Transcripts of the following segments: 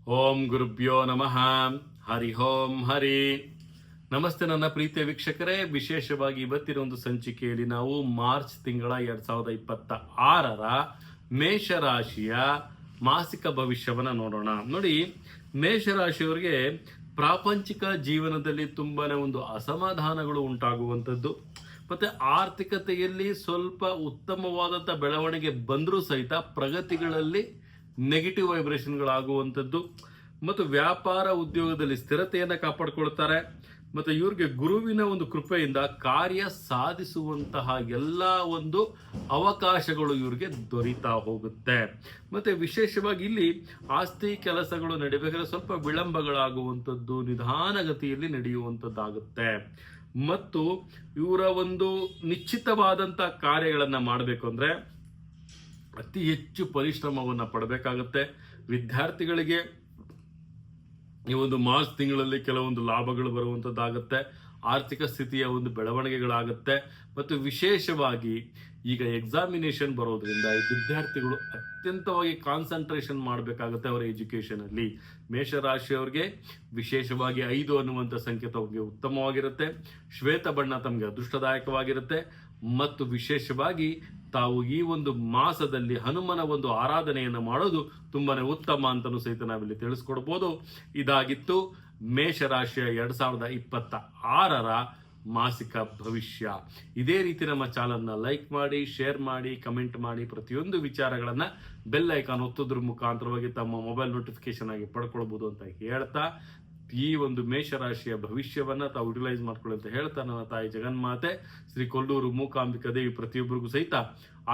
ಓಂ ಗುರುಭ್ಯೋ ನಮಃ. ಹರಿ ಓಂ ಹರಿ. ನಮಸ್ತೆ ನನ್ನ ಪ್ರೀತಿಯ ವೀಕ್ಷಕರೇ, ವಿಶೇಷವಾಗಿ ಇವತ್ತಿನ ಒಂದು ಸಂಚಿಕೆಯಲ್ಲಿ ನಾವು ಮಾರ್ಚ್ ತಿಂಗಳ 2026ರ ಮೇಷರಾಶಿಯ ಮಾಸಿಕ ಭವಿಷ್ಯವನ್ನ ನೋಡೋಣ. ನೋಡಿ, ಮೇಷರಾಶಿಯವರಿಗೆ ಪ್ರಾಪಂಚಿಕ ಜೀವನದಲ್ಲಿ ತುಂಬಾನೇ ಒಂದು ಅಸಮಾಧಾನಗಳು ಉಂಟಾಗುವಂಥದ್ದು, ಮತ್ತೆ ಆರ್ಥಿಕತೆಯಲ್ಲಿ ಸ್ವಲ್ಪ ಉತ್ತಮವಾದಂಥ ಬೆಳವಣಿಗೆ ಬಂದರೂ ಸಹಿತ ಪ್ರಗತಿಗಳಲ್ಲಿ ನೆಗೆಟಿವ್ ವೈಬ್ರೇಷನ್ಗಳಾಗುವಂಥದ್ದು, ಮತ್ತು ವ್ಯಾಪಾರ ಉದ್ಯೋಗದಲ್ಲಿ ಸ್ಥಿರತೆಯನ್ನು ಕಾಪಾಡಿಕೊಳ್ತಾರೆ. ಮತ್ತು ಇವ್ರಿಗೆ ಗುರುವಿನ ಒಂದು ಕೃಪೆಯಿಂದ ಕಾರ್ಯ ಸಾಧಿಸುವಂತಹ ಎಲ್ಲ ಒಂದು ಅವಕಾಶಗಳು ಇವ್ರಿಗೆ ದೊರೀತಾ ಹೋಗುತ್ತೆ. ಮತ್ತು ವಿಶೇಷವಾಗಿ ಇಲ್ಲಿ ಆಸ್ತಿ ಕೆಲಸಗಳು ನಡಿಬೇಕಾದ್ರೆ ಸ್ವಲ್ಪ ವಿಳಂಬಗಳಾಗುವಂಥದ್ದು, ನಿಧಾನಗತಿಯಲ್ಲಿ ನಡೆಯುವಂಥದ್ದಾಗುತ್ತೆ. ಮತ್ತು ಇವರ ಒಂದು ನಿಶ್ಚಿತವಾದಂಥ ಕಾರ್ಯಗಳನ್ನು ಮಾಡಬೇಕು ಅಂದರೆ ಅತಿ ಹೆಚ್ಚು ಪರಿಶ್ರಮವನ್ನು ಪಡಬೇಕಾಗುತ್ತೆ. ವಿದ್ಯಾರ್ಥಿಗಳಿಗೆ ಈ ಒಂದು ಮಾರ್ಚ್ ತಿಂಗಳಲ್ಲಿ ಕೆಲವೊಂದು ಲಾಭಗಳು ಬರುವಂಥದ್ದಾಗುತ್ತೆ, ಆರ್ಥಿಕ ಸ್ಥಿತಿಯ ಒಂದು ಬೆಳವಣಿಗೆಗಳಾಗುತ್ತೆ. ಮತ್ತು ವಿಶೇಷವಾಗಿ ಈಗ ಎಕ್ಸಾಮಿನೇಷನ್ ಬರೋದ್ರಿಂದ ಈ ವಿದ್ಯಾರ್ಥಿಗಳು ಅತ್ಯಂತವಾಗಿ ಕಾನ್ಸಂಟ್ರೇಷನ್ ಮಾಡಬೇಕಾಗುತ್ತೆ ಅವರ ಎಜುಕೇಷನಲ್ಲಿ. ಮೇಷರಾಶಿಯವರಿಗೆ ವಿಶೇಷವಾಗಿ 5 ಅನ್ನುವಂಥ ಸಂಖ್ಯೆ ತಮಗೆ ಉತ್ತಮವಾಗಿರುತ್ತೆ. ಶ್ವೇತ ಬಣ್ಣ ತಮಗೆ ಅದೃಷ್ಟದಾಯಕವಾಗಿರುತ್ತೆ. ಮತ್ತು ವಿಶೇಷವಾಗಿ ತಾವು ಈ ಒಂದು ಮಾಸದಲ್ಲಿ ಹನುಮನ ಒಂದು ಆರಾಧನೆಯನ್ನು ಮಾಡೋದು ತುಂಬಾನೇ ಉತ್ತಮ ಅಂತಲೂ ಸಹಿತ ನಾವಿಲ್ಲಿ ತಿಳಿಸ್ಕೊಡ್ಬೋದು. ಇದಾಗಿತ್ತು ಮೇಷರಾಶಿಯ 2026ರ ಮಾಸಿಕ ಭವಿಷ್ಯ. ಇದೇ ರೀತಿ ನಮ್ಮ ಚಾನಲ್ನ ಲೈಕ್ ಮಾಡಿ, ಶೇರ್ ಮಾಡಿ, ಕಮೆಂಟ್ ಮಾಡಿ, ಪ್ರತಿಯೊಂದು ವಿಚಾರಗಳನ್ನ ಬೆಲ್ ಐಕಾನ್ ಒತ್ತೋದ್ರ ಮುಖಾಂತರವಾಗಿ ತಮ್ಮ ಮೊಬೈಲ್ ನೋಟಿಫಿಕೇಶನ್ ಆಗಿ ಪಡ್ಕೊಳ್ಬಹುದು ಅಂತ ಹೇಳ್ತಾ, ಈ ಒಂದು ಮೇಷರಾಶಿಯ ಭವಿಷ್ಯವನ್ನ ತಾವು ಯುಟಿಲೈಸ್ ಮಾಡ್ಕೊಳ್ಳಿ ಅಂತ ಹೇಳ್ತಾ, ನನ್ನ ತಾಯಿ ಜಗನ್ಮಾತೆ ಶ್ರೀ ಕೊಲ್ಲೂರು ಮೂಕಾಂಬಿಕಾ ದೇವಿ ಪ್ರತಿಯೊಬ್ಬರಿಗೂ ಸಹಿತ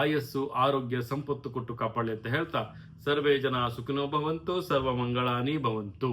ಆಯಸ್ಸು, ಆರೋಗ್ಯ, ಸಂಪತ್ತು ಕೊಟ್ಟು ಕಾಪಾಡಲಿ ಅಂತ ಹೇಳ್ತಾ, ಸರ್ವೇ ಜನ ಸುಖಿನೋ ಭವಂತು, ಸರ್ವ ಮಂಗಳಾನಿ ಭವಂತು.